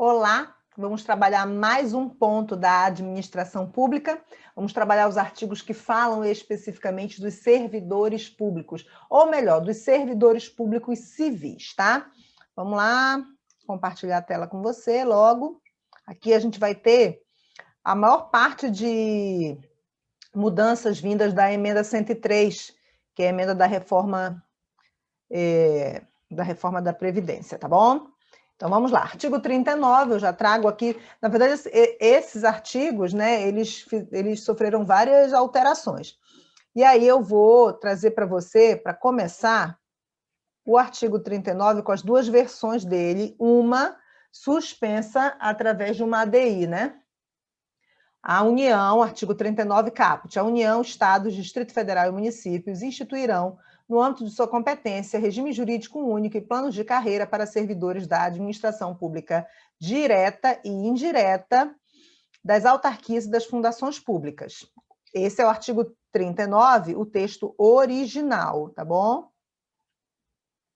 Olá, vamos trabalhar mais um ponto da administração pública. Vamos trabalhar os artigos que falam especificamente dos servidores públicos, ou melhor, dos servidores públicos civis, tá? Vamos lá, compartilhar a tela com você logo. Aqui a gente vai ter a maior parte de mudanças vindas da emenda 103, que é a emenda da reforma da Previdência, tá bom? Então, vamos lá. Artigo 39, eu já trago aqui... Na verdade, esses artigos, né, eles sofreram várias alterações. E aí eu vou trazer para você, para começar, o artigo 39 com as duas versões dele, uma suspensa através de uma ADI, né? A União, artigo 39, caput, a União, Estados, Distrito Federal e municípios instituirão, no âmbito de sua competência, regime jurídico único e planos de carreira para servidores da administração pública direta e indireta, das autarquias e das fundações públicas. Esse é o artigo 39, o texto original, tá bom?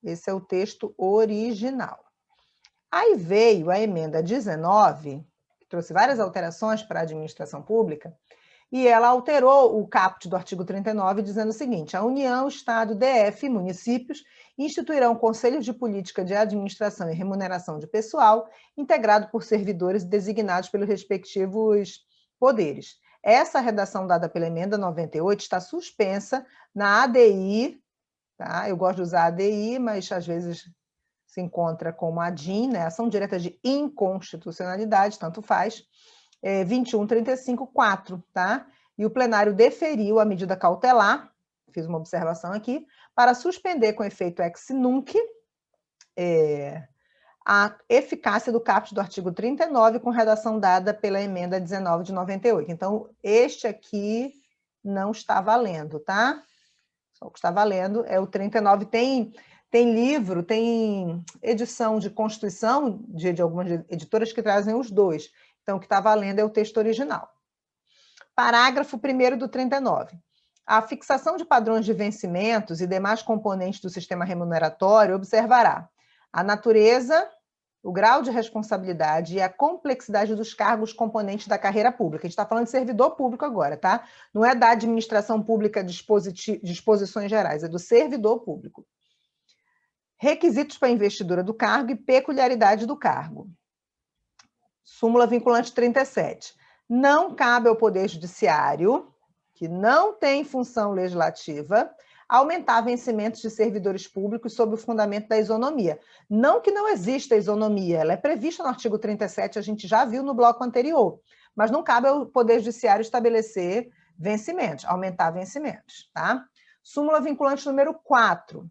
Esse é o texto original. Aí veio a emenda 19, que trouxe várias alterações para a administração pública, e ela alterou o caput do artigo 39, dizendo o seguinte: a União, Estado, DF e municípios instituirão conselhos de política de administração e remuneração de pessoal, integrado por servidores designados pelos respectivos poderes. Essa redação dada pela emenda 98 está suspensa na ADI, tá? Eu gosto de usar ADI, mas às vezes se encontra como ADIM, né? Ação direta de inconstitucionalidade, tanto faz, 21.35.4, tá? E o plenário deferiu a medida cautelar, fiz uma observação aqui, para suspender com efeito ex nunc a eficácia do caput do artigo 39 com redação dada pela emenda 19 de 98. Então, este aqui não está valendo, tá? Só o que está valendo é o 39. Tem livro, tem edição de Constituição de algumas editoras que trazem os dois. Então, o que está valendo é o texto original. Parágrafo 1º do 39. A fixação de padrões de vencimentos e demais componentes do sistema remuneratório observará a natureza, o grau de responsabilidade e a complexidade dos cargos componentes da carreira pública. A gente está falando de servidor público agora, tá? Não é da administração pública disposições gerais, é do servidor público. Requisitos para a investidura do cargo e peculiaridade do cargo. Súmula vinculante 37. Não cabe ao Poder Judiciário, que não tem função legislativa, aumentar vencimentos de servidores públicos sob o fundamento da isonomia. Não que não exista isonomia, ela é prevista no artigo 37, a gente já viu no bloco anterior, mas não cabe ao Poder Judiciário estabelecer vencimentos, aumentar vencimentos, tá? Súmula vinculante número 4.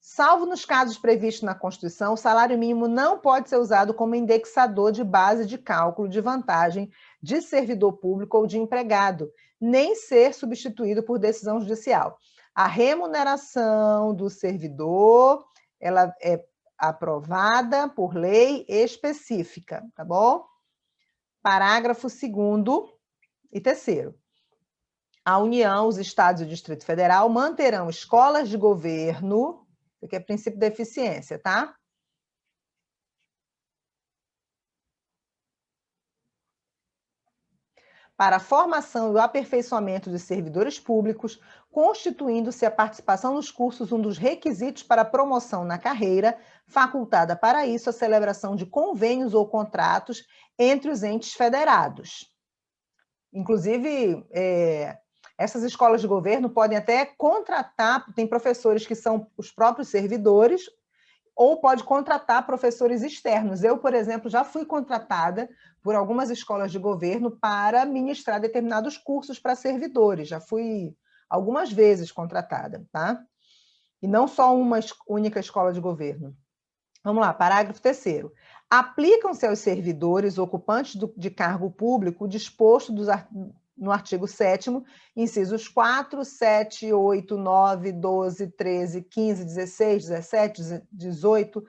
Salvo nos casos previstos na Constituição, o salário mínimo não pode ser usado como indexador de base de cálculo de vantagem de servidor público ou de empregado, nem ser substituído por decisão judicial. A remuneração do servidor, ela é aprovada por lei específica, tá bom? Parágrafo 2º e 3º. A União, os Estados e o Distrito Federal manterão escolas de governo, isso aqui é princípio da eficiência, tá? Para a formação e o aperfeiçoamento de servidores públicos, constituindo-se a participação nos cursos um dos requisitos para a promoção na carreira, facultada para isso a celebração de convênios ou contratos entre os entes federados. Inclusive, essas escolas de governo podem até contratar, tem professores que são os próprios servidores, ou pode contratar professores externos. Eu, por exemplo, já fui contratada por algumas escolas de governo para ministrar determinados cursos para servidores. Já fui algumas vezes contratada, tá? E não só uma única escola de governo. Vamos lá, parágrafo 3º. Aplicam-se aos servidores ocupantes de cargo público o disposto no artigo 7º, incisos 4, 7, 8, 9, 12, 13, 15, 16, 17, 18,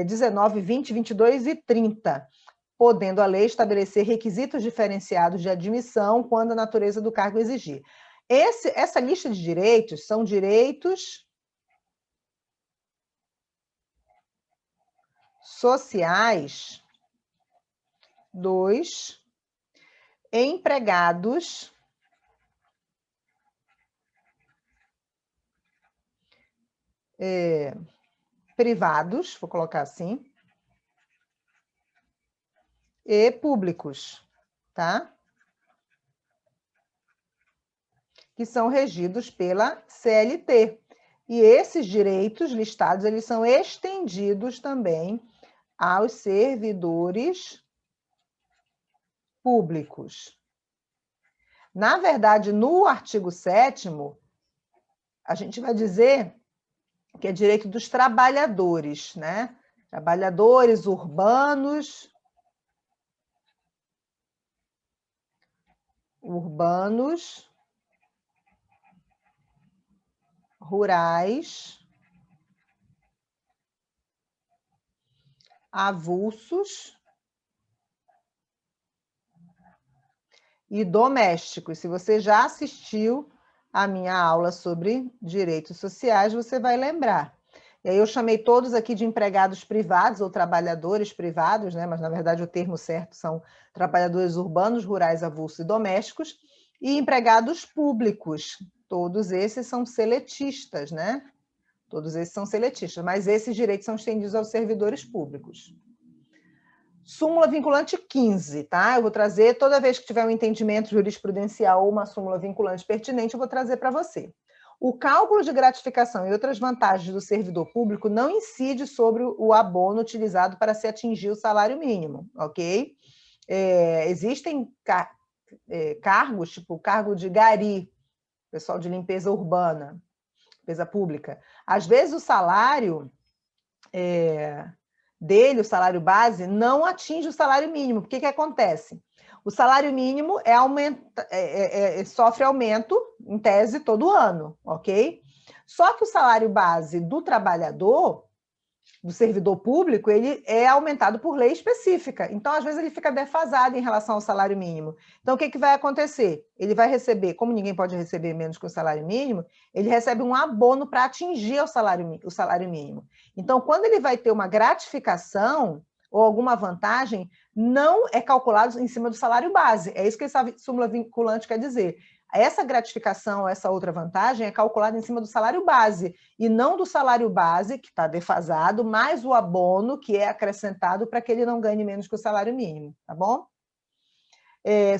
19, 20, 22 e 30, podendo a lei estabelecer requisitos diferenciados de admissão quando a natureza do cargo exigir. Essa lista de direitos são direitos sociais dos empregados privados, vou colocar assim, e públicos, tá? Que são regidos pela CLT. E esses direitos listados, eles são estendidos também aos servidores públicos. Na verdade, no artigo 7º, a gente vai dizer que é direito dos trabalhadores, né? Trabalhadores urbanos, rurais, avulsos e domésticos. Se você já assistiu a minha aula sobre direitos sociais, você vai lembrar. E aí eu chamei todos aqui de empregados privados ou trabalhadores privados, né? Mas na verdade o termo certo são trabalhadores urbanos, rurais, avulsos e domésticos, e empregados públicos. Todos esses são seletistas, né? Todos esses são seletistas, mas esses direitos são estendidos aos servidores públicos. Súmula vinculante 15, tá? Eu vou trazer, toda vez que tiver um entendimento jurisprudencial ou uma súmula vinculante pertinente, eu vou trazer para você. O cálculo de gratificação e outras vantagens do servidor público não incide sobre o abono utilizado para se atingir o salário mínimo, ok? Existem cargos, tipo o cargo de gari, pessoal de limpeza urbana, limpeza pública. Às vezes o salário dele, o salário base, não atinge o salário mínimo. O que acontece? O salário mínimo sofre aumento, em tese, todo ano, ok? Só que o salário base do trabalhador, do servidor público, ele é aumentado por lei específica. Então, às vezes, ele fica defasado em relação ao salário mínimo. Então, o que vai acontecer? Ele vai receber, como ninguém pode receber menos que o salário mínimo, ele recebe um abono para atingir o salário mínimo. Então, quando ele vai ter uma gratificação ou alguma vantagem, não é calculado em cima do salário base. É isso que essa súmula vinculante quer dizer. Essa gratificação, essa outra vantagem, é calculada em cima do salário base, e não do salário base, que está defasado, mais o abono, que é acrescentado para que ele não ganhe menos que o salário mínimo, tá bom?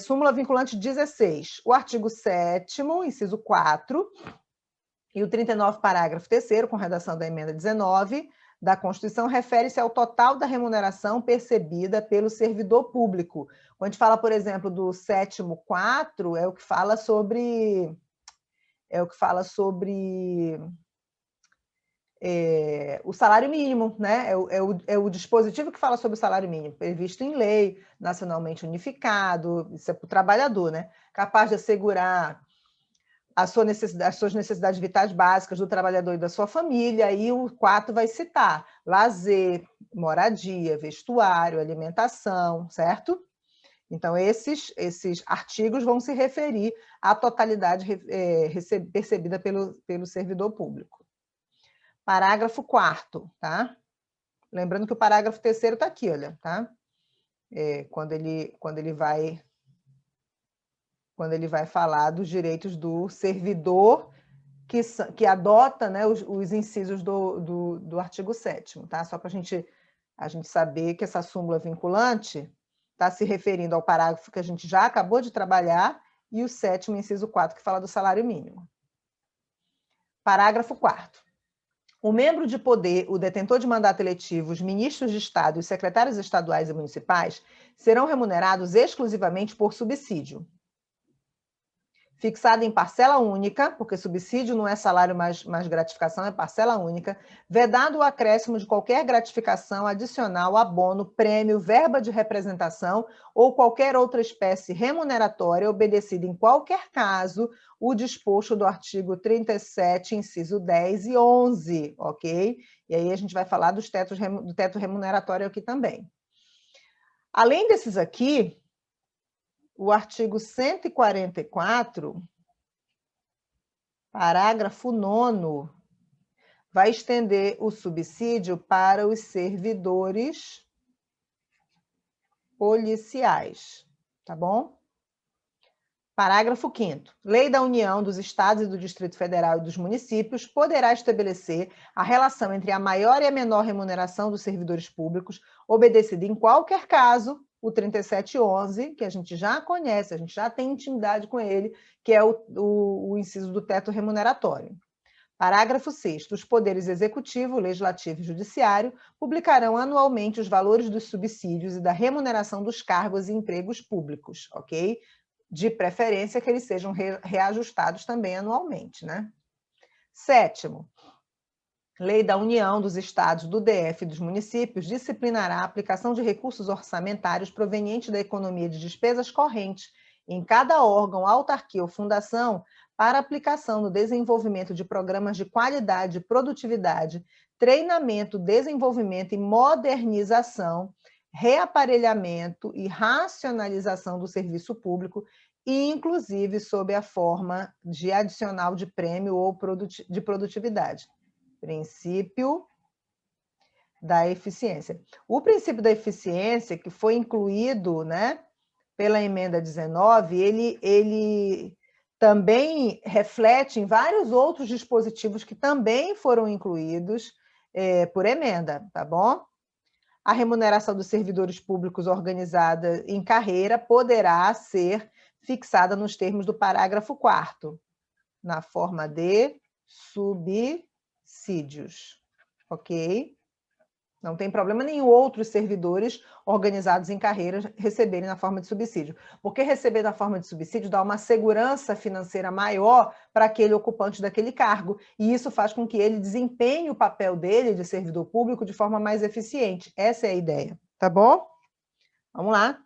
Súmula vinculante 16. O artigo 7º, inciso 4, e o 39, parágrafo 3º, com redação da emenda 19, da Constituição, refere-se ao total da remuneração percebida pelo servidor público. Quando a gente fala, por exemplo, do 7º 4, é o que fala sobre o salário mínimo, né? É o dispositivo que fala sobre o salário mínimo, previsto em lei, nacionalmente unificado, isso é para o trabalhador, né? Capaz de assegurar as suas necessidades vitais básicas do trabalhador e da sua família, e o 4 vai citar lazer, moradia, vestuário, alimentação, certo? Então, esses artigos vão se referir à totalidade percebida pelo servidor público. Parágrafo 4º, tá? Lembrando que o parágrafo 3º está aqui, olha, tá? Quando ele vai falar dos direitos do servidor que adota, né, os incisos do artigo 7º, tá? Só para a gente saber que essa súmula vinculante está se referindo ao parágrafo que a gente já acabou de trabalhar e o 7º, inciso 4, que fala do salário mínimo. Parágrafo 4º. O membro de poder, o detentor de mandato eletivo, os ministros de Estado e os secretários estaduais e municipais serão remunerados exclusivamente por subsídio, fixado em parcela única, porque subsídio não é salário mais gratificação, é parcela única, vedado o acréscimo de qualquer gratificação adicional, abono, prêmio, verba de representação ou qualquer outra espécie remuneratória, obedecido em qualquer caso o disposto do artigo 37, inciso 10 e 11, ok? E aí a gente vai falar do teto remuneratório aqui também. Além desses aqui, o artigo 144, parágrafo 9º, vai estender o subsídio para os servidores policiais, tá bom? Parágrafo 5º. Lei da União, dos Estados e do Distrito Federal e dos municípios poderá estabelecer a relação entre a maior e a menor remuneração dos servidores públicos, obedecida em qualquer caso, o 3711, que a gente já conhece, a gente já tem intimidade com ele, que é o inciso do teto remuneratório. Parágrafo 6º. Os poderes executivo, legislativo e judiciário publicarão anualmente os valores dos subsídios e da remuneração dos cargos e empregos públicos, ok? De preferência que eles sejam reajustados também anualmente, né? 7º, Lei da União, dos Estados, do DF e dos municípios disciplinará a aplicação de recursos orçamentários provenientes da economia de despesas correntes em cada órgão, autarquia ou fundação para aplicação no desenvolvimento de programas de qualidade e produtividade, treinamento, desenvolvimento e modernização, reaparelhamento e racionalização do serviço público, e inclusive sob a forma de adicional de prêmio ou de produtividade. Princípio da eficiência. O princípio da eficiência, que foi incluído, né, pela emenda 19, ele também reflete em vários outros dispositivos que também foram incluídos por emenda, tá bom? A remuneração dos servidores públicos organizada em carreira poderá ser fixada nos termos do parágrafo 4º, na forma de subsídios, ok? Não tem problema nenhum outros servidores organizados em carreiras receberem na forma de subsídio, porque receber na forma de subsídio dá uma segurança financeira maior para aquele ocupante daquele cargo, e isso faz com que ele desempenhe o papel dele de servidor público de forma mais eficiente. Essa é a ideia, tá bom? Vamos lá.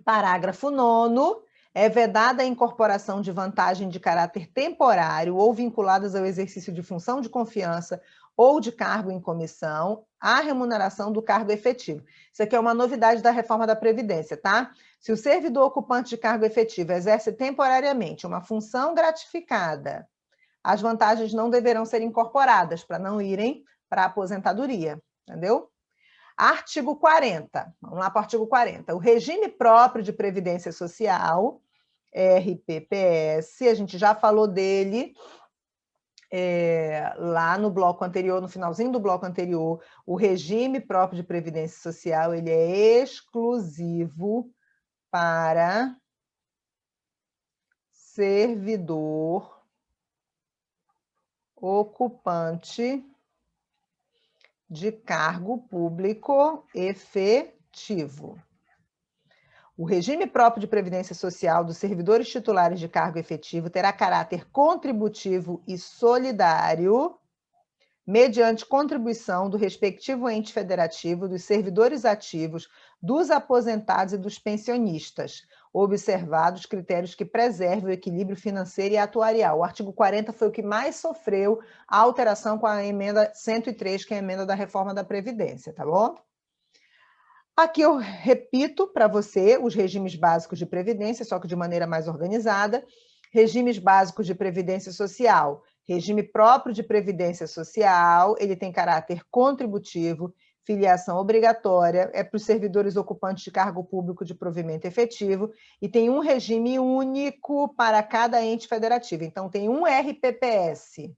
Parágrafo 9º. É vedada a incorporação de vantagem de caráter temporário ou vinculadas ao exercício de função de confiança ou de cargo em comissão, à remuneração do cargo efetivo. Isso aqui é uma novidade da reforma da Previdência, tá? Se o servidor ocupante de cargo efetivo exerce temporariamente uma função gratificada, as vantagens não deverão ser incorporadas para não irem para a aposentadoria, entendeu? Artigo 40. Vamos lá para o artigo 40. O regime próprio de previdência social, RPPS, a gente já falou dele lá no bloco anterior, no finalzinho do bloco anterior. O regime próprio de previdência social, ele é exclusivo para servidor ocupante de cargo público efetivo. O regime próprio de previdência social dos servidores titulares de cargo efetivo terá caráter contributivo e solidário, mediante contribuição do respectivo ente federativo, dos servidores ativos, dos aposentados e dos pensionistas, observados critérios que preservem o equilíbrio financeiro e atuarial. O artigo 40 foi o que mais sofreu a alteração com a emenda 103, que é a emenda da reforma da Previdência, tá bom? Aqui eu repito para você os regimes básicos de previdência, só que de maneira mais organizada. Regimes básicos de previdência social. Regime próprio de previdência social, ele tem caráter contributivo, filiação obrigatória, é para os servidores ocupantes de cargo público de provimento efetivo, e tem um regime único para cada ente federativo. Então, tem um RPPS.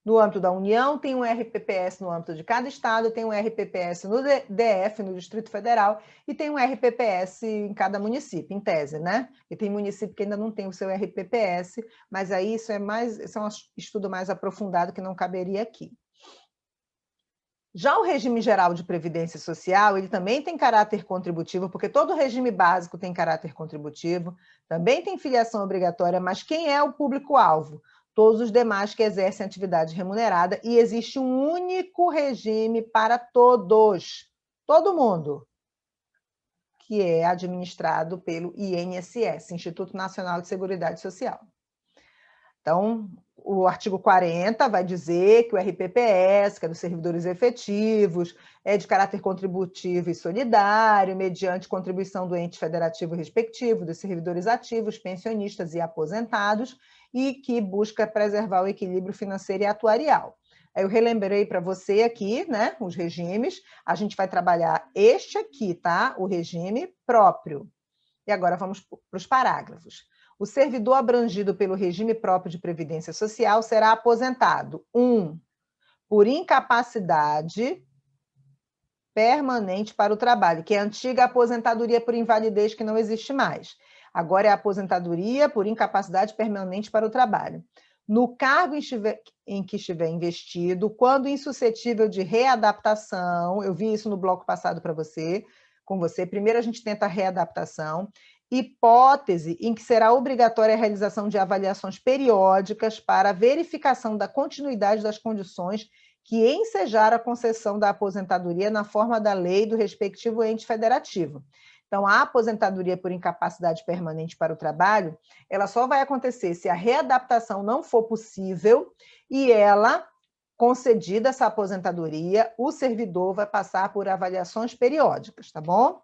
No âmbito da União, tem um RPPS no âmbito de cada estado, tem um RPPS no DF, no Distrito Federal, e tem um RPPS em cada município, em tese, né? E tem município que ainda não tem o seu RPPS, mas aí isso é um estudo mais aprofundado que não caberia aqui. Já o regime geral de previdência social, ele também tem caráter contributivo, porque todo regime básico tem caráter contributivo, também tem filiação obrigatória, mas quem é o público-alvo? Todos os demais que exercem atividade remunerada, e existe um único regime para todos, todo mundo, que é administrado pelo INSS, Instituto Nacional de Seguridade Social. Então, o artigo 40 vai dizer que o RPPS, que é dos servidores efetivos, é de caráter contributivo e solidário, mediante contribuição do ente federativo respectivo, dos servidores ativos, pensionistas e aposentados, e que busca preservar o equilíbrio financeiro e atuarial. Eu relembrei para você aqui, né, os regimes. A gente vai trabalhar este aqui, tá? O regime próprio. E agora vamos para os parágrafos. O servidor abrangido pelo regime próprio de previdência social será aposentado: 1. Por incapacidade permanente para o trabalho, que é a antiga aposentadoria por invalidez, que não existe mais. Agora é a aposentadoria por incapacidade permanente para o trabalho. No cargo em que estiver investido, quando insuscetível de readaptação, eu vi isso no bloco passado com você. Primeiro a gente tenta a readaptação. Hipótese em que será obrigatória a realização de avaliações periódicas para a verificação da continuidade das condições que ensejaram a concessão da aposentadoria na forma da lei do respectivo ente federativo. Então, a aposentadoria por incapacidade permanente para o trabalho, ela só vai acontecer se a readaptação não for possível e ela, concedida essa aposentadoria, o servidor vai passar por avaliações periódicas, tá bom?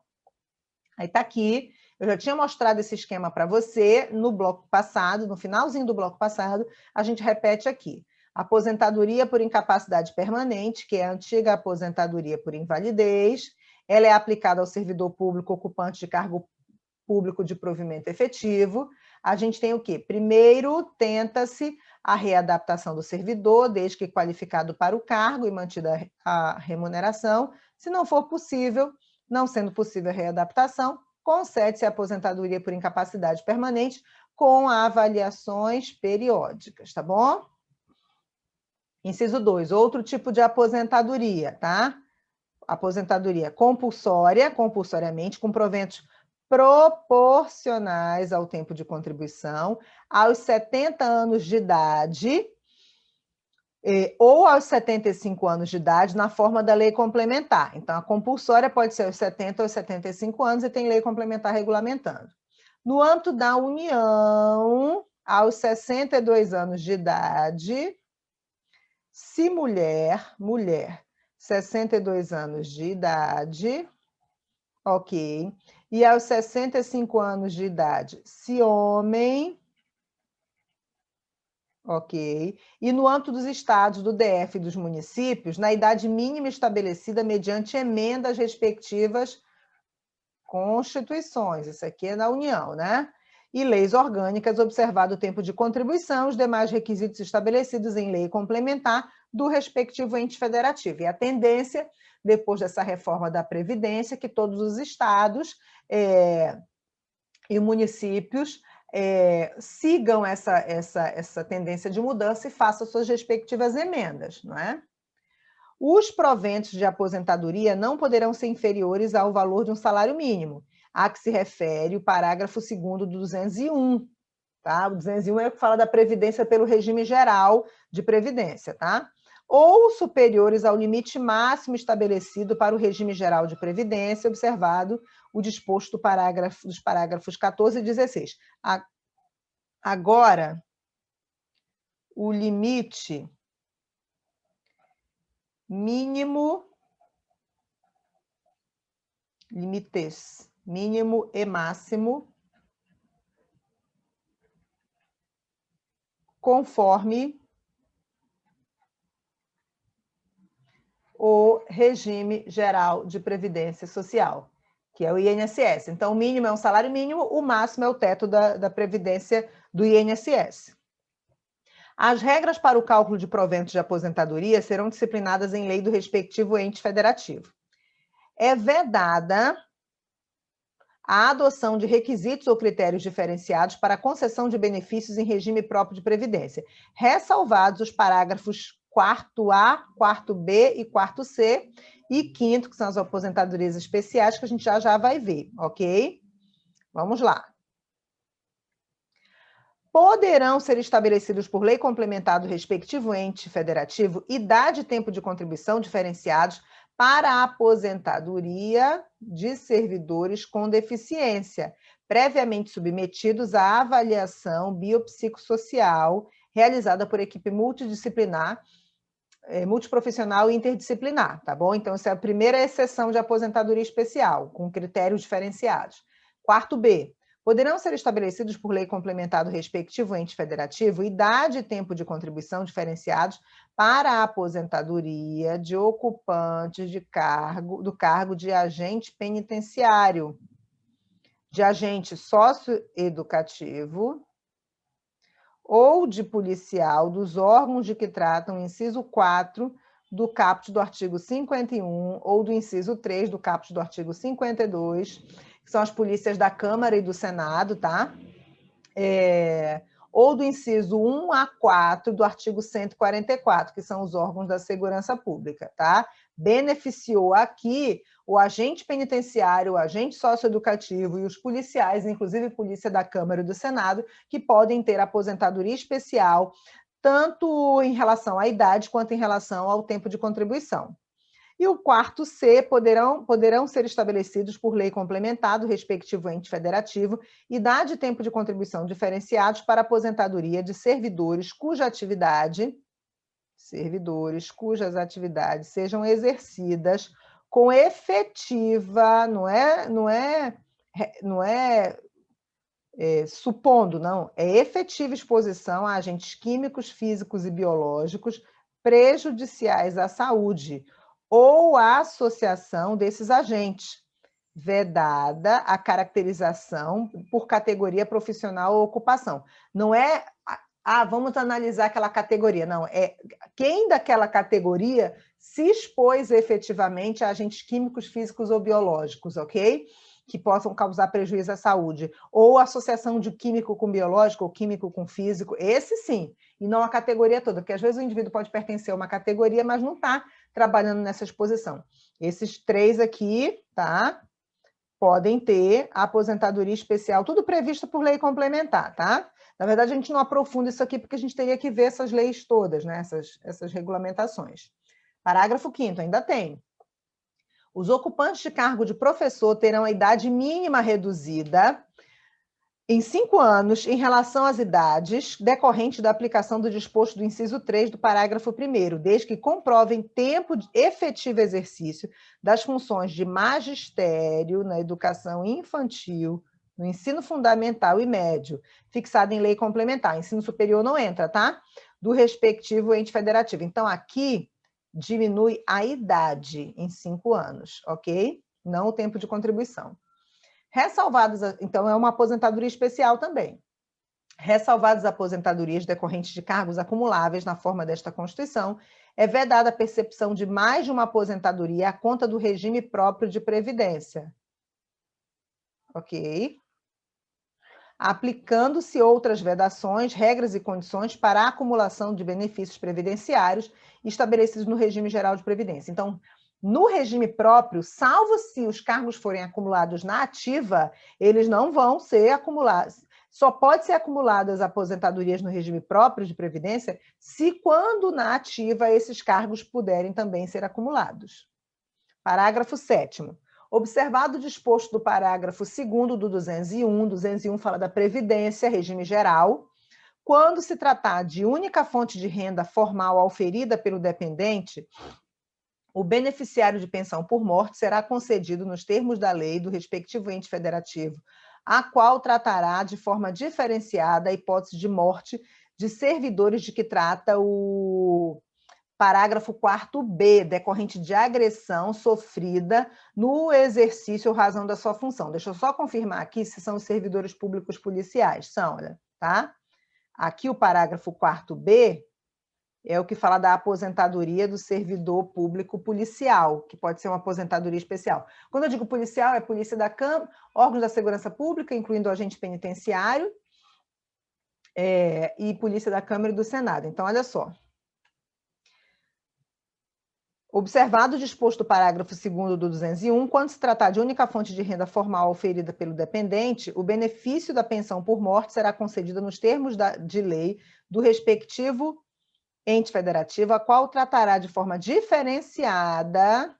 Aí está aqui, eu já tinha mostrado esse esquema para você no bloco passado, no finalzinho do bloco passado, a gente repete aqui. Aposentadoria por incapacidade permanente, que é a antiga aposentadoria por invalidez, ela é aplicada ao servidor público ocupante de cargo público de provimento efetivo. A gente tem o quê? Primeiro, tenta-se a readaptação do servidor, desde que qualificado para o cargo e mantida a remuneração. Se não for possível, não sendo possível a readaptação, concede-se a aposentadoria por incapacidade permanente com avaliações periódicas, tá bom? Inciso 2, outro tipo de aposentadoria, tá? Aposentadoria compulsória, compulsoriamente, com proventos proporcionais ao tempo de contribuição, aos 70 anos de idade ou aos 75 anos de idade, na forma da lei complementar. Então, a compulsória pode ser aos 70 ou aos 75 anos e tem lei complementar regulamentando. No âmbito da União, aos 62 anos de idade, se mulher, 62 anos de idade, ok, e aos 65 anos de idade, se homem, ok, e no âmbito dos estados, do DF e dos municípios, na idade mínima estabelecida mediante emendas respectivas constituições, isso aqui é na União, né? E leis orgânicas, observado o tempo de contribuição, os demais requisitos estabelecidos em lei complementar do respectivo ente federativo. E a tendência, depois dessa reforma da Previdência, que todos os estados e municípios sigam essa tendência de mudança e façam suas respectivas emendas, não é? Os proventos de aposentadoria não poderão ser inferiores ao valor de um salário mínimo, a que se refere o parágrafo 2º do 201, tá? O 201 é o que fala da previdência pelo regime geral de previdência, tá? Ou superiores ao limite máximo estabelecido para o regime geral de previdência, observado o disposto dos parágrafos 14 e 16. Agora, o limite mínimo, limites mínimo e máximo, conforme o regime geral de previdência social, que é o INSS. Então, o mínimo é um salário mínimo, o máximo é o teto da previdência do INSS. As regras para o cálculo de proventos de aposentadoria serão disciplinadas em lei do respectivo ente federativo. É vedada a adoção de requisitos ou critérios diferenciados para a concessão de benefícios em regime próprio de previdência, ressalvados os parágrafos 4A, 4B e 4C, e 5º, que são as aposentadorias especiais, que a gente já vai ver, ok? Vamos lá. Poderão ser estabelecidos por lei complementar do respectivo ente federativo idade e tempo de contribuição diferenciados para a aposentadoria de servidores com deficiência, previamente submetidos à avaliação biopsicossocial realizada por equipe multidisciplinar, multiprofissional e interdisciplinar, tá bom? Então, essa é a primeira exceção de aposentadoria especial, com critérios diferenciados. 4B. poderão ser estabelecidos por lei complementar do respectivo ente federativo idade e tempo de contribuição diferenciados para a aposentadoria de ocupantes do cargo de agente penitenciário, de agente socioeducativo ou de policial dos órgãos de que tratam o inciso 4 do caput do artigo 51 ou do inciso 3 do caput do artigo 52, que são as polícias da Câmara e do Senado, tá? Ou do inciso 1 a 4 do artigo 144, que são os órgãos da segurança pública, tá? Beneficiou aqui o agente penitenciário, o agente socioeducativo e os policiais, inclusive polícia da Câmara e do Senado, que podem ter aposentadoria especial, tanto em relação à idade quanto em relação ao tempo de contribuição. E o quarto C poderão ser estabelecidos por lei complementar do respectivo ente federativo idade e tempo de contribuição diferenciados para aposentadoria de servidores cujas atividades sejam exercidas com efetiva, não é supondo, não, é efetiva exposição a agentes químicos, físicos e biológicos prejudiciais à saúde, ou a associação desses agentes, vedada a caracterização por categoria profissional ou ocupação. Não é, vamos analisar aquela categoria, não, é quem daquela categoria se expôs efetivamente a agentes químicos, físicos ou biológicos, ok? Que possam causar prejuízo à saúde, ou associação de químico com biológico, ou químico com físico, esse sim, e não a categoria toda, porque às vezes o indivíduo pode pertencer a uma categoria, mas não está trabalhando nessa exposição. Esses três aqui, tá? Podem ter a aposentadoria especial, tudo previsto por lei complementar, tá? Na verdade, a gente não aprofunda isso aqui, porque a gente teria que ver essas leis todas, né? Essas regulamentações. Parágrafo 5º, ainda tem. Os ocupantes de cargo de professor terão a idade mínima reduzida em 5 anos em relação às idades decorrentes da aplicação do disposto do inciso 3 do parágrafo 1º, desde que comprovem tempo de efetivo exercício das funções de magistério na educação infantil, no ensino fundamental e médio, fixado em lei complementar. Ensino superior não entra, tá? Do respectivo ente federativo. Então, aqui diminui a idade em 5 anos, ok? Não o tempo de contribuição. Ressalvados, então, é uma aposentadoria especial também. Ressalvadas aposentadorias decorrentes de cargos acumuláveis na forma desta Constituição, é vedada a percepção de mais de uma aposentadoria à conta do regime próprio de previdência. Ok? Aplicando-se outras vedações, regras e condições para a acumulação de benefícios previdenciários estabelecidos no regime geral de previdência. Então, no regime próprio, salvo se os cargos forem acumulados na ativa, eles não vão ser acumulados. Só pode ser acumuladas aposentadorias no regime próprio de previdência se, quando na ativa, esses cargos puderem também ser acumulados. Parágrafo 7º. Observado o disposto do parágrafo 2º do 201, 201 fala da Previdência, regime geral, quando se tratar de única fonte de renda formal auferida pelo dependente, o beneficiário de pensão por morte será concedido nos termos da lei do respectivo ente federativo, a qual tratará de forma diferenciada a hipótese de morte de servidores de que trata o parágrafo 4º, decorrente de agressão sofrida no exercício ou razão da sua função. Deixa eu só confirmar aqui se são os servidores públicos policiais. São, olha, tá? Aqui o parágrafo 4º é o que fala da aposentadoria do servidor público policial, que pode ser uma aposentadoria especial. Quando eu digo policial, é polícia da Câmara, órgãos da segurança pública, incluindo o agente penitenciário, e polícia da Câmara e do Senado. Então, olha só. Observado o disposto do parágrafo 2º do 201, quando se tratar de única fonte de renda formal oferida pelo dependente, o benefício da pensão por morte será concedido nos termos de lei do respectivo ente federativo, a qual tratará de forma diferenciada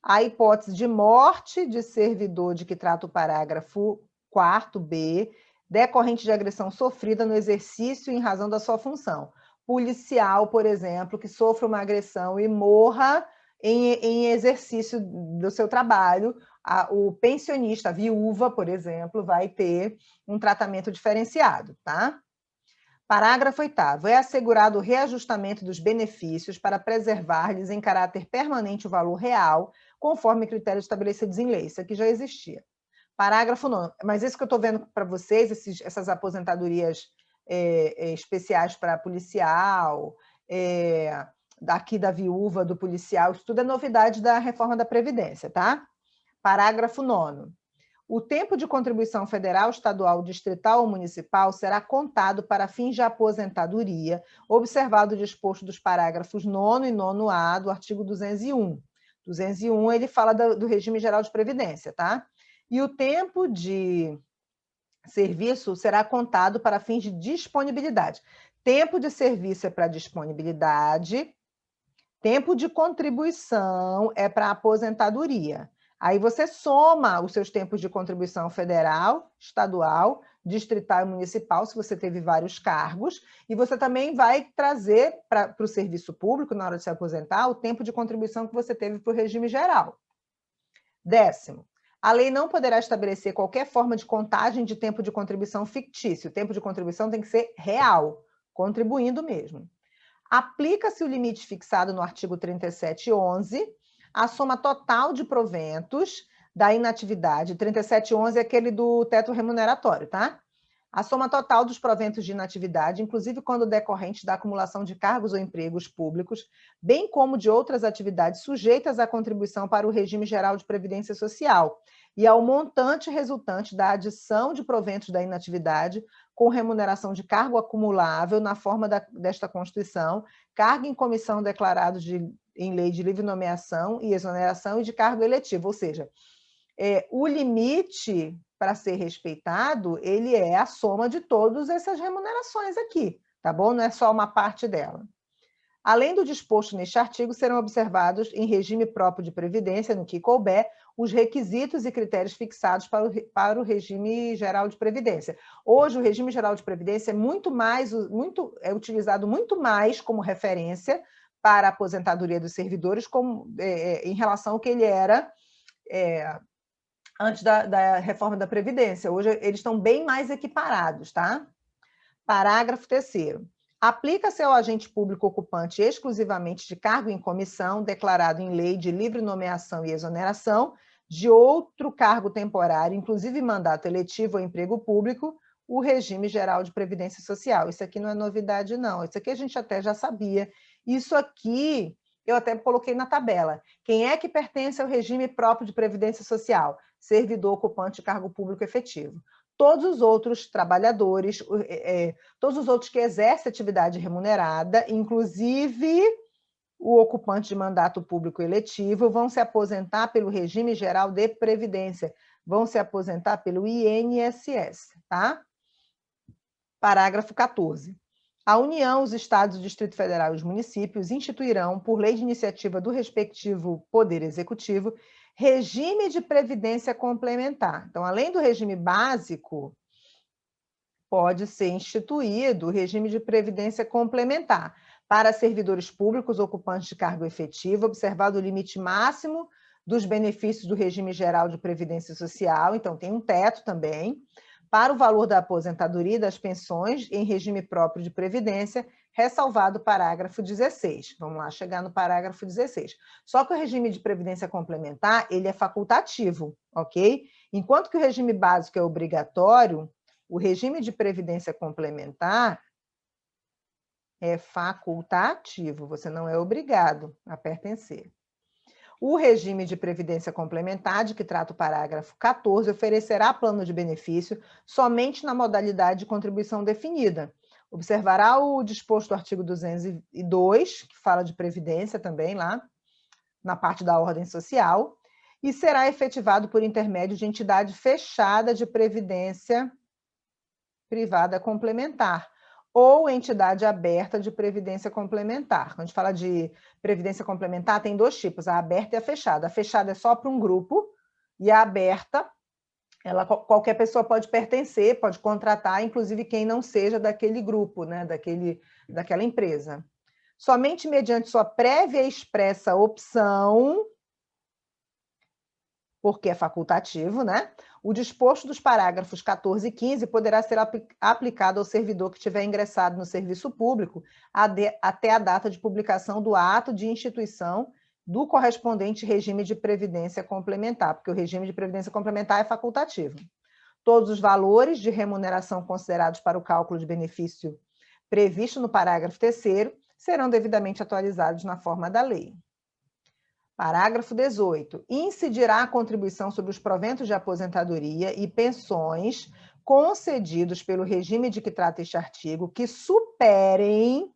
a hipótese de morte de servidor de que trata o parágrafo 4º, decorrente de agressão sofrida no exercício em razão da sua função. Policial, por exemplo, que sofra uma agressão e morra em exercício do seu trabalho, o pensionista, a viúva, por exemplo, vai ter um tratamento diferenciado, tá? Parágrafo 8º. É assegurado o reajustamento dos benefícios para preservar-lhes em caráter permanente o valor real, conforme critérios estabelecidos em lei. Isso aqui já existia. Parágrafo 9º. Mas isso que eu estou vendo para vocês, essas aposentadorias especiais para policial, daqui da viúva, do policial, isso tudo é novidade da reforma da Previdência, tá? Parágrafo 9º. O tempo de contribuição federal, estadual, distrital ou municipal será contado para fins de aposentadoria, observado o disposto dos parágrafos 9º e 9A do artigo 201. 201, ele fala do regime geral de previdência, tá? E o tempo de serviço será contado para fins de disponibilidade. Tempo de serviço é para disponibilidade, tempo de contribuição é para aposentadoria. Aí você soma os seus tempos de contribuição federal, estadual, distrital e municipal, se você teve vários cargos, e você também vai trazer para o serviço público, na hora de se aposentar, o tempo de contribuição que você teve para o regime geral. 10º. A lei não poderá estabelecer qualquer forma de contagem de tempo de contribuição fictício. O tempo de contribuição tem que ser real, contribuindo mesmo. Aplica-se o limite fixado no artigo 3711, a soma total de proventos da inatividade. 3711 é aquele do teto remuneratório, tá? A soma total dos proventos de inatividade, inclusive quando decorrente da acumulação de cargos ou empregos públicos, bem como de outras atividades sujeitas à contribuição para o regime geral de previdência social, e ao montante resultante da adição de proventos da inatividade com remuneração de cargo acumulável na forma desta Constituição, cargo em comissão declarado em lei de livre nomeação e exoneração e de cargo eletivo, ou seja, o limite para ser respeitado, ele é a soma de todas essas remunerações aqui, tá bom? Não é só uma parte dela. Além do disposto neste artigo, serão observados em regime próprio de previdência, no que couber, os requisitos e critérios fixados para o regime geral de previdência. Hoje, o regime geral de previdência é utilizado muito mais como referência para a aposentadoria dos servidores em relação ao que ele era antes da reforma da Previdência. Hoje, eles estão bem mais equiparados, tá? Parágrafo 3º. Aplica-se ao agente público ocupante exclusivamente de cargo em comissão, declarado em lei de livre nomeação e exoneração, de outro cargo temporário, inclusive mandato eletivo ou emprego público, o regime geral de previdência social. Isso aqui não é novidade, não. Isso aqui a gente até já sabia. Isso aqui eu até coloquei na tabela. Quem é que pertence ao regime próprio de previdência social? Servidor ocupante de cargo público efetivo. Todos os outros trabalhadores, todos os outros que exercem atividade remunerada, inclusive o ocupante de mandato público eletivo, vão se aposentar pelo regime geral de previdência, vão se aposentar pelo INSS, tá? Parágrafo 14. A União, os Estados, o Distrito Federal e os municípios instituirão, por lei de iniciativa do respectivo Poder Executivo, regime de previdência complementar. Então, além do regime básico, pode ser instituído o regime de previdência complementar para servidores públicos ocupantes de cargo efetivo, observado o limite máximo dos benefícios do regime geral de previdência social, então tem um teto também, para o valor da aposentadoria e das pensões em regime próprio de previdência, ressalvado o parágrafo 16. Vamos lá, chegar no parágrafo 16. Só que o regime de previdência complementar, ele é facultativo, ok? Enquanto que o regime básico é obrigatório, o regime de previdência complementar é facultativo, você não é obrigado a pertencer. O regime de previdência complementar, de que trata o parágrafo 14, oferecerá plano de benefício somente na modalidade de contribuição definida. Observará o disposto do artigo 202, que fala de previdência também, lá na parte da ordem social, e será efetivado por intermédio de entidade fechada de previdência privada complementar, ou entidade aberta de previdência complementar. Quando a gente fala de previdência complementar, tem dois tipos, a aberta e a fechada. A fechada é só para um grupo, e a aberta, qualquer pessoa pode pertencer, pode contratar, inclusive quem não seja daquele grupo, né, daquela empresa. Somente mediante sua prévia e expressa opção, porque é facultativo, né? O disposto dos parágrafos 14 e 15 poderá ser aplicado ao servidor que tiver ingressado no serviço público até a data de publicação do ato de instituição do correspondente regime de previdência complementar, porque o regime de previdência complementar é facultativo. Todos os valores de remuneração considerados para o cálculo de benefício previsto no parágrafo 3º serão devidamente atualizados na forma da lei. Parágrafo 18. Incidirá a contribuição sobre os proventos de aposentadoria e pensões concedidos pelo regime de que trata este artigo que superem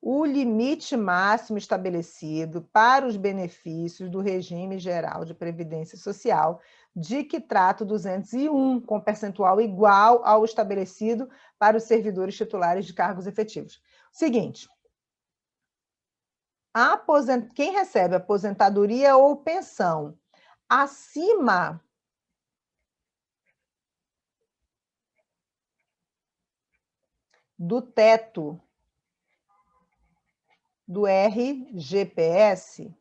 o limite máximo estabelecido para os benefícios do regime geral de previdência social, de que trata o 201, com percentual igual ao estabelecido para os servidores titulares de cargos efetivos. Seguinte, quem recebe aposentadoria ou pensão acima do teto do RGPS,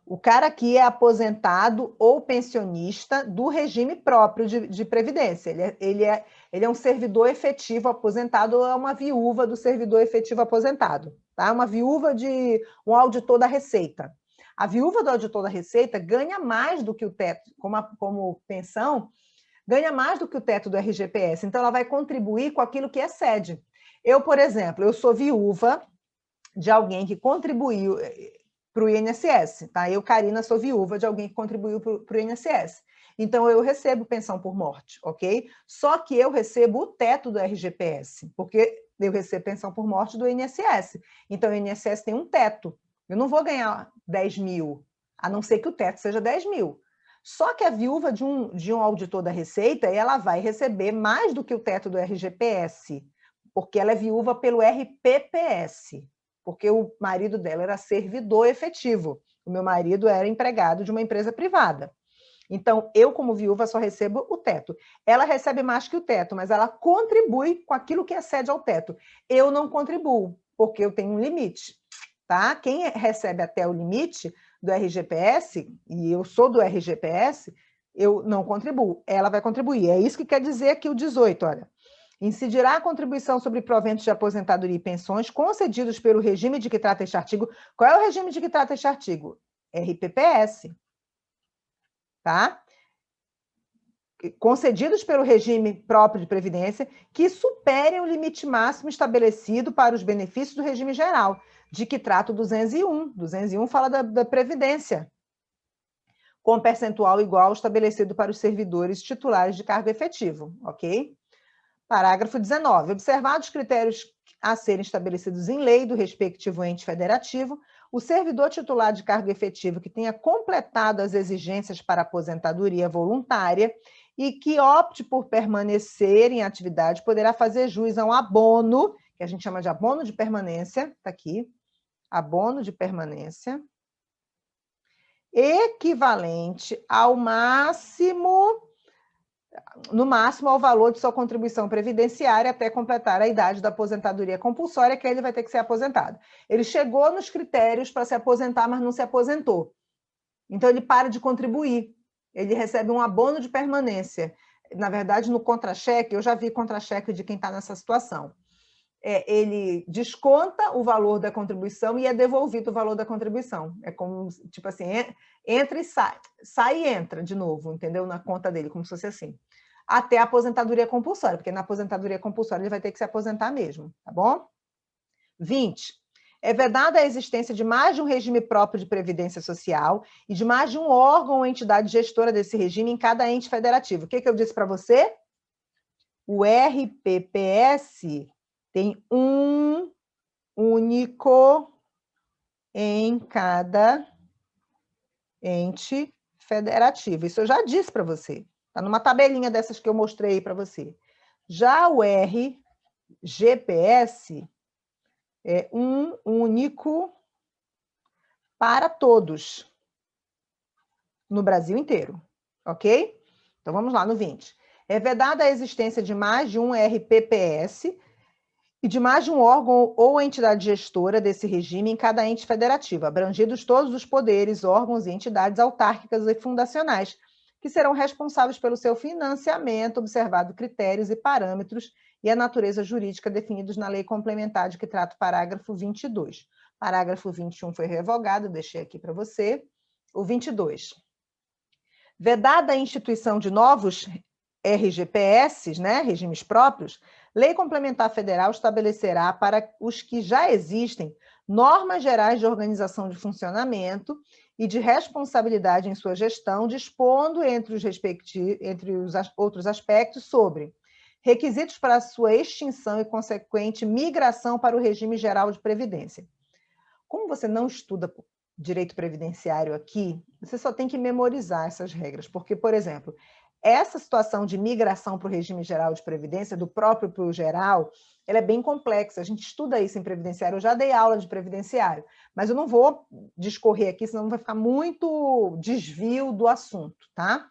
o cara aqui é aposentado ou pensionista do regime próprio de previdência. Ele é um servidor efetivo aposentado ou é uma viúva do servidor efetivo aposentado. Tá? Uma viúva de um auditor da Receita. A viúva do auditor da Receita ganha mais do que o teto, como pensão, ganha mais do que o teto do RGPS. Então, ela vai contribuir com aquilo que excede. Eu, por exemplo, eu sou viúva de alguém que contribuiu para o INSS, tá? Eu, Karina, sou viúva de alguém que contribuiu para o INSS. Então, eu recebo pensão por morte, ok? Só que eu recebo o teto do RGPS, porque eu recebo pensão por morte do INSS. Então, o INSS tem um teto. Eu não vou ganhar 10 mil, a não ser que o teto seja 10 mil. Só que a viúva de um auditor da Receita, ela vai receber mais do que o teto do RGPS, porque ela é viúva pelo RPPS, porque o marido dela era servidor efetivo. O meu marido era empregado de uma empresa privada. Então, eu, como viúva, só recebo o teto. Ela recebe mais que o teto, mas ela contribui com aquilo que excede ao teto. Eu não contribuo, porque eu tenho um limite. Tá? Quem recebe até o limite do RGPS, e eu sou do RGPS, eu não contribuo. Ela vai contribuir. É isso que quer dizer aqui o 18, olha. Incidirá a contribuição sobre proventos de aposentadoria e pensões concedidos pelo regime de que trata este artigo. Qual é o regime de que trata este artigo? RPPS. Tá? Concedidos pelo regime próprio de previdência, que superem o limite máximo estabelecido para os benefícios do regime geral, de que trata o 201. 201 fala da Previdência, com percentual igual estabelecido para os servidores titulares de cargo efetivo, ok? Parágrafo 19. Observados os critérios a serem estabelecidos em lei do respectivo ente federativo, o servidor titular de cargo efetivo que tenha completado as exigências para aposentadoria voluntária e que opte por permanecer em atividade poderá fazer jus a um abono, que a gente chama de abono de permanência, está aqui, abono de permanência, equivalente ao no máximo ao valor de sua contribuição previdenciária até completar a idade da aposentadoria compulsória, que ele vai ter que ser aposentado. Ele chegou nos critérios para se aposentar, mas não se aposentou. Então, ele para de contribuir. Ele recebe um abono de permanência. Na verdade, no contra-cheque, eu já vi contra-cheque de quem está nessa situação. Ele desconta o valor da contribuição e é devolvido o valor da contribuição. É como, tipo assim, entra e sai e entra de novo, entendeu? Na conta dele, como se fosse assim. Até a aposentadoria compulsória, porque na aposentadoria compulsória ele vai ter que se aposentar mesmo, tá bom? 20. É vedada a existência de mais de um regime próprio de previdência social e de mais de um órgão ou entidade gestora desse regime em cada ente federativo. O que eu disse para você? O RPPS tem um único em cada ente federativo. Isso eu já disse para você. Está numa tabelinha dessas que eu mostrei para você. Já o RGPS é um único para todos, no Brasil inteiro. Ok? Então, vamos lá no 20. É vedada a existência de mais de um RPPS e de mais de um órgão ou entidade gestora desse regime em cada ente federativo, abrangidos todos os poderes, órgãos e entidades autárquicas e fundacionais, que serão responsáveis pelo seu financiamento, observado critérios e parâmetros e a natureza jurídica definidos na lei complementar de que trata o parágrafo 22. Parágrafo 21 foi revogado, deixei aqui para você. O 22. Vedada a instituição de novos RGPS, né, regimes próprios, Lei Complementar Federal estabelecerá para os que já existem normas gerais de organização de funcionamento e de responsabilidade em sua gestão, dispondo, entre os outros aspectos, sobre requisitos para sua extinção e consequente migração para o regime geral de previdência. Como você não estuda direito previdenciário aqui, você só tem que memorizar essas regras, porque, por exemplo, essa situação de migração para o regime geral de previdência, do próprio para o geral, ela é bem complexa. A gente estuda isso em previdenciário. Eu já dei aula de previdenciário, mas eu não vou discorrer aqui, senão vai ficar muito desvio do assunto, tá?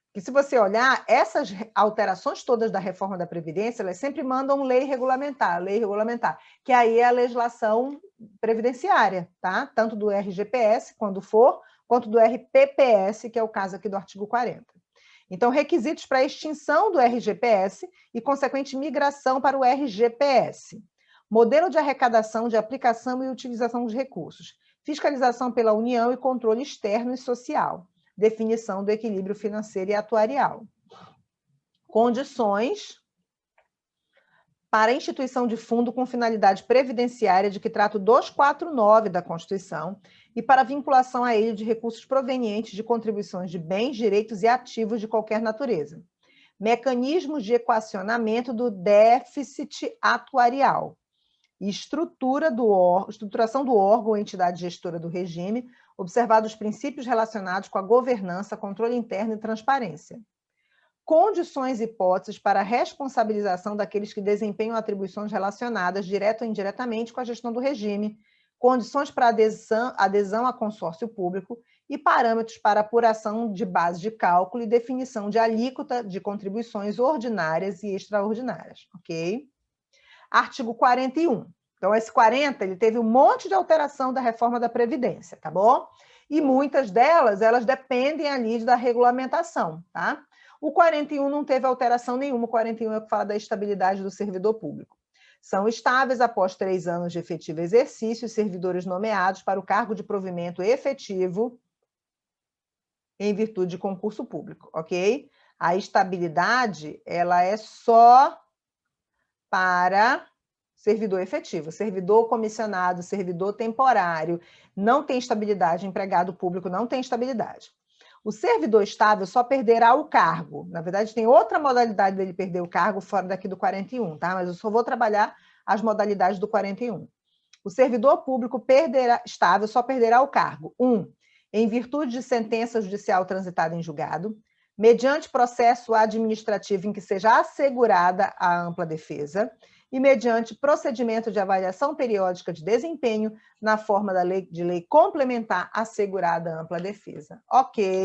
Porque se você olhar, essas alterações todas da reforma da Previdência, elas sempre mandam lei regulamentar, que aí é a legislação previdenciária, tá? Tanto do RGPS, quando for, quanto do RPPS, que é o caso aqui do artigo 40. Então, requisitos para a extinção do RGPS e consequente migração para o RGPS. Modelo de arrecadação, de aplicação e utilização dos recursos. Fiscalização pela União e controle externo e social. Definição do equilíbrio financeiro e atuarial. Condições para a instituição de fundo com finalidade previdenciária de que trata o 249 da Constituição e para a vinculação a ele de recursos provenientes de contribuições de bens, direitos e ativos de qualquer natureza. Mecanismos de equacionamento do déficit atuarial. Estruturação do órgão ou entidade gestora do regime, observados os princípios relacionados com a governança, controle interno e transparência. Condições e hipóteses para a responsabilização daqueles que desempenham atribuições relacionadas, direta ou indiretamente, com a gestão do regime, condições para adesão a consórcio público e parâmetros para apuração de base de cálculo e definição de alíquota de contribuições ordinárias e extraordinárias, ok? Artigo 41. Então, esse 40, ele teve um monte de alteração da reforma da Previdência, tá bom? E muitas delas, elas dependem ali da regulamentação, tá? O 41 não teve alteração nenhuma, o 41 é o que fala da estabilidade do servidor público. São estáveis após 3 anos de efetivo exercício os servidores nomeados para o cargo de provimento efetivo em virtude de concurso público, ok? A estabilidade, ela é só para servidor efetivo, servidor comissionado, servidor temporário, não tem estabilidade, empregado público não tem estabilidade. O servidor estável só perderá o cargo. Na verdade, tem outra modalidade dele perder o cargo fora daqui do 41, tá? Mas eu só vou trabalhar as modalidades do 41. O servidor público estável só perderá o cargo. 1. Em virtude de sentença judicial transitada em julgado, mediante processo administrativo em que seja assegurada a ampla defesa e mediante procedimento de avaliação periódica de desempenho na forma de lei complementar assegurada a ampla defesa. Ok.